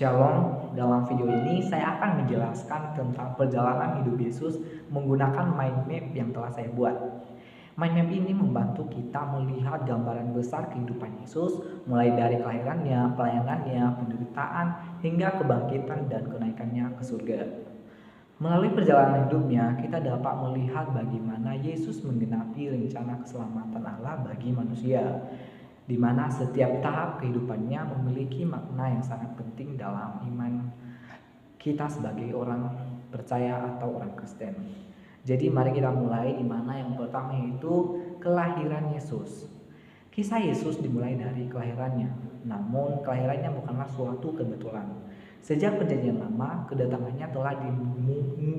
Shalom, dalam video ini saya akan menjelaskan tentang perjalanan hidup Yesus menggunakan mind map yang telah saya buat. Mind map ini membantu kita melihat gambaran besar kehidupan Yesus, mulai dari kelahirannya, pelayanannya, penderitaan, hingga kebangkitan dan kenaikannya ke surga. Melalui perjalanan hidupnya, kita dapat melihat bagaimana Yesus menggenapi rencana keselamatan Allah bagi manusia, di mana setiap tahap kehidupannya memiliki makna yang sangat penting dalam iman kita sebagai orang percaya atau orang Kristen. Jadi mari kita mulai, di mana yang pertama yaitu kelahiran Yesus. Kisah Yesus dimulai dari kelahirannya, namun kelahirannya bukanlah suatu kebetulan. Sejak perjanjian lama, kedatangannya telah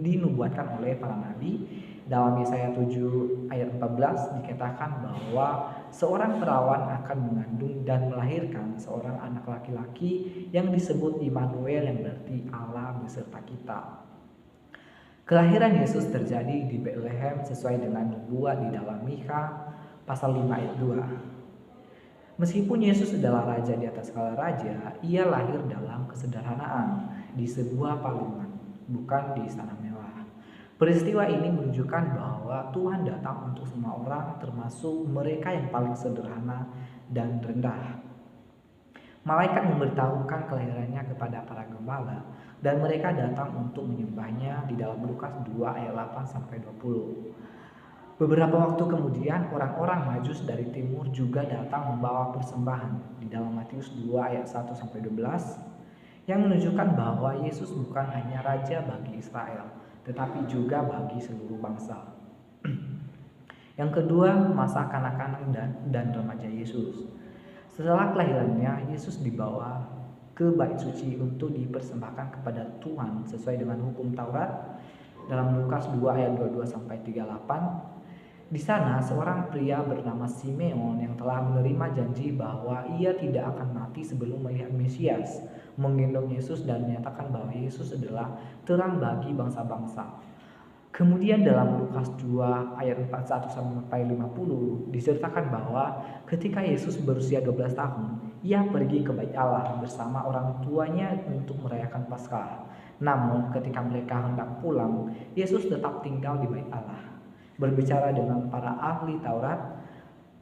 dinubuatkan oleh para nabi. Dalam Yesaya 7 ayat 14 dikatakan bahwa seorang perawan akan mengandung dan melahirkan seorang anak laki-laki yang disebut Immanuel, yang berarti Allah beserta kita. Kelahiran Yesus terjadi di Bethlehem sesuai dengan nubuat di dalam Mikha pasal 5 ayat 2. Meskipun Yesus adalah raja di atas segala raja, ia lahir dalam kesederhanaan di sebuah palungan, bukan di istana mewah. Peristiwa ini menunjukkan bahwa Tuhan datang untuk semua orang, termasuk mereka yang paling sederhana dan rendah. Malaikat memberitahukan kelahirannya kepada para gembala, dan mereka datang untuk menyembahnya di dalam Lukas 2 ayat 8 sampai 20. Beberapa waktu kemudian, orang-orang Majus dari timur juga datang membawa persembahan di dalam Matius 2 ayat 1 sampai 12, yang menunjukkan bahwa Yesus bukan hanya raja bagi Israel, tetapi juga bagi seluruh bangsa. Yang kedua, masa kanak-kanak dan remaja Yesus. Setelah kelahirannya, Yesus dibawa ke bait suci untuk dipersembahkan kepada Tuhan sesuai dengan hukum Taurat dalam Lukas 2 ayat 22 sampai 38. Di sana, seorang pria bernama Simeon yang telah menerima janji bahwa ia tidak akan mati sebelum melihat Mesias, menggendong Yesus dan menyatakan bahwa Yesus adalah terang bagi bangsa-bangsa. Kemudian dalam Lukas 2 ayat 41 sampai 50 diceritakan bahwa ketika Yesus berusia 12 tahun, ia pergi ke bait Allah bersama orang tuanya untuk merayakan Paskah. Namun ketika mereka hendak pulang, Yesus tetap tinggal di bait Allah. Berbicara dengan para ahli Taurat,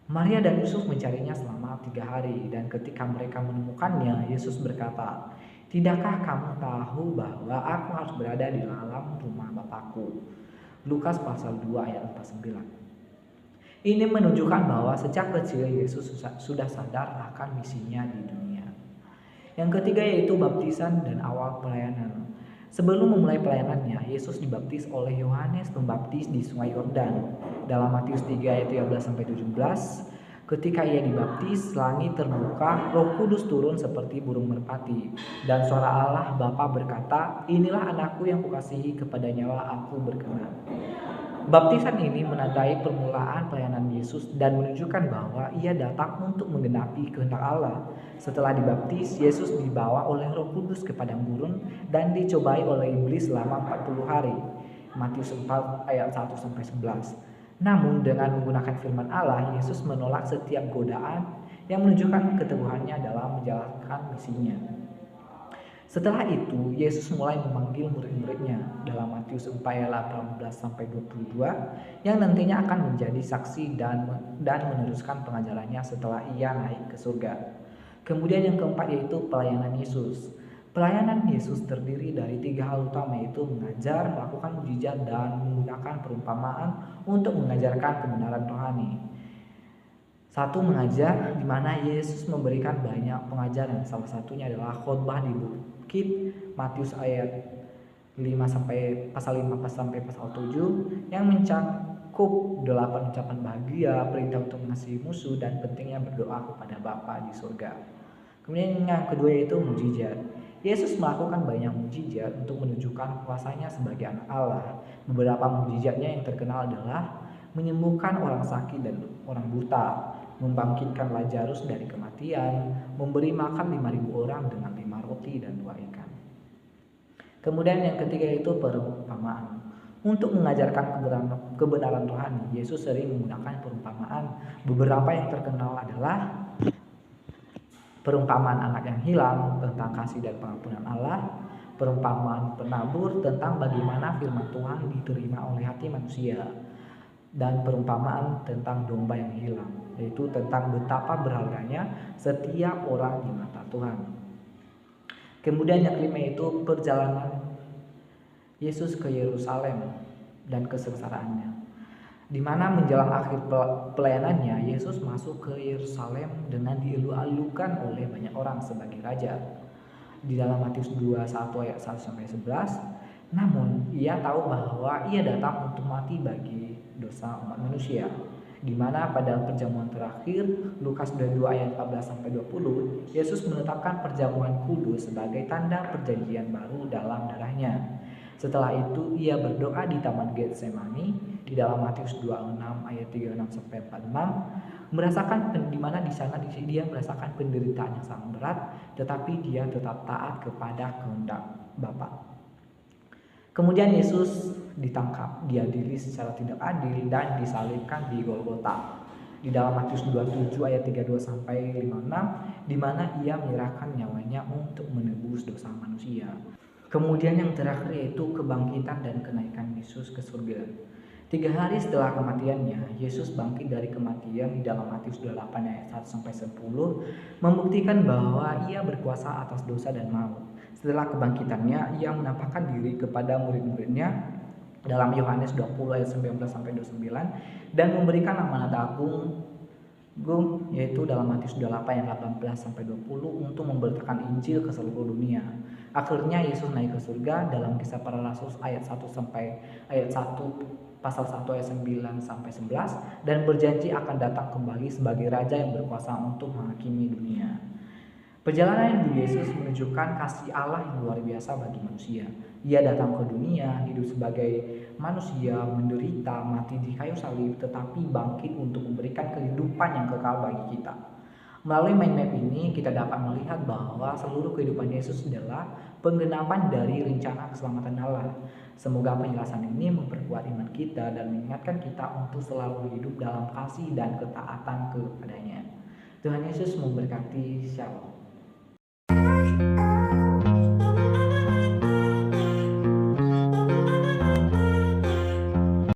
Maria dan Yusuf mencarinya selama 3 hari, dan ketika mereka menemukannya, Yesus berkata, "Tidakkah kamu tahu bahwa aku harus berada di dalam rumah Bapakku?" Lukas pasal 2 ayat 49. Ini menunjukkan bahwa sejak kecil Yesus sudah sadar akan misinya di dunia. Yang ketiga yaitu baptisan dan awal pelayanan. Sebelum memulai pelayanannya, Yesus dibaptis oleh Yohanes Pembaptis di Sungai Yordan. Dalam Matius 3 ayat 13 sampai 17, ketika ia dibaptis, langit terbuka, Roh Kudus turun seperti burung merpati, dan suara Allah Bapa berkata, "Inilah anakku yang kukasihi, kepadanya aku berkenan." Baptisan ini menandai permulaan pelayanan Yesus dan menunjukkan bahwa ia datang untuk menggenapi kehendak Allah. Setelah dibaptis, Yesus dibawa oleh Roh Kudus ke padang gurun dan dicobai oleh iblis selama 40 hari. Matius 4 ayat 1 sampai 11. Namun dengan menggunakan firman Allah, Yesus menolak setiap godaan yang menunjukkan keteguhannya dalam menjalankan misinya. Setelah itu, Yesus mulai memanggil murid-muridnya dalam Matius 4 ayat 18 sampai 22 yang nantinya akan menjadi saksi dan meneruskan pengajarannya setelah ia naik ke surga. Kemudian yang keempat yaitu pelayanan Yesus. Pelayanan Yesus terdiri dari 3 hal utama, yaitu mengajar, melakukan mujizat, dan menggunakan perumpamaan untuk mengajarkan kebenaran rohani. 1. Mengajar, di mana Yesus memberikan banyak pengajaran. Salah satunya adalah khotbah di bukit, Matius ayat 5 sampai pasal 5 sampai pasal 7, yang mencakup 8 ucapan bahagia, perintah untuk mengasihi musuh, dan pentingnya berdoa kepada Bapa di surga. Kemudian yang kedua yaitu mujizat. Yesus melakukan banyak mujizat untuk menunjukkan kuasanya sebagai anak Allah. Beberapa mujizatnya yang terkenal adalah menyembuhkan orang sakit dan orang buta, membangkitkan Lazarus dari kematian, memberi makan 5.000 orang dengan 5 roti dan 2 ikan. Kemudian yang ketiga yaitu perumpamaan. Untuk mengajarkan kebenaran rohani, Yesus sering menggunakan perumpamaan. Beberapa yang terkenal adalah Perumpamaan anak yang hilang tentang kasih dan pengampunan Allah, perumpamaan penabur tentang bagaimana firman Tuhan diterima oleh hati manusia, dan perumpamaan tentang domba yang hilang, yaitu tentang betapa berharganya setiap orang di mata Tuhan. Kemudian yang kelima yaitu perjalanan Yesus ke Yerusalem dan kesengsaraannya, di mana menjelang akhir pelayanannya, Yesus masuk ke Yerusalem dengan dielu-elukan oleh banyak orang sebagai raja. Di dalam Matius 21 ayat 1 sampai 11, namun ia tahu bahwa ia datang untuk mati bagi dosa umat manusia. Di mana pada perjamuan terakhir, Lukas 22 ayat 14 sampai 20, Yesus menetapkan perjamuan kudus sebagai tanda perjanjian baru dalam darahnya. Setelah itu ia berdoa di taman Getsemani di dalam Matius 26 ayat 36 sampai 46, merasakan di mana di sana dia merasakan penderitaan yang sangat berat, tetapi dia tetap taat kepada kehendak Bapa. Kemudian Yesus ditangkap, diadili secara tidak adil dan disalibkan di Golgota. Di dalam Matius 27 ayat 32 sampai 56, di mana ia menyerahkan nyawanya untuk menebus dosa manusia. Kemudian yang terakhir yaitu kebangkitan dan kenaikan Yesus ke surga. 3 hari setelah kematiannya, Yesus bangkit dari kematian di dalam Matius 28 ayat 1 sampai 10, membuktikan bahwa ia berkuasa atas dosa dan maut. Setelah kebangkitannya, ia menampakkan diri kepada murid-muridnya dalam Yohanes 20 ayat 19 sampai 29 dan memberikan amanat agung yaitu dalam Matius 28 ayat 18 sampai 20 untuk memberitakan Injil ke seluruh dunia. Akhirnya Yesus naik ke surga dalam Kisah Para Rasul ayat 1 sampai ayat 1 pasal 1 ayat 9 sampai 11 dan berjanji akan datang kembali sebagai raja yang berkuasa untuk menghakimi dunia. Perjalanan hidup Yesus menunjukkan kasih Allah yang luar biasa bagi manusia. Ia datang ke dunia, hidup sebagai manusia, menderita, mati di kayu salib, tetapi bangkit untuk memberikan kehidupan yang kekal bagi kita. Melalui mind map ini, kita dapat melihat bahwa seluruh kehidupan Yesus adalah penggenapan dari rencana keselamatan Allah. Semoga penjelasan ini memperkuat iman kita dan mengingatkan kita untuk selalu hidup dalam kasih dan ketaatan kepadanya. Tuhan Yesus memberkati. Shalom.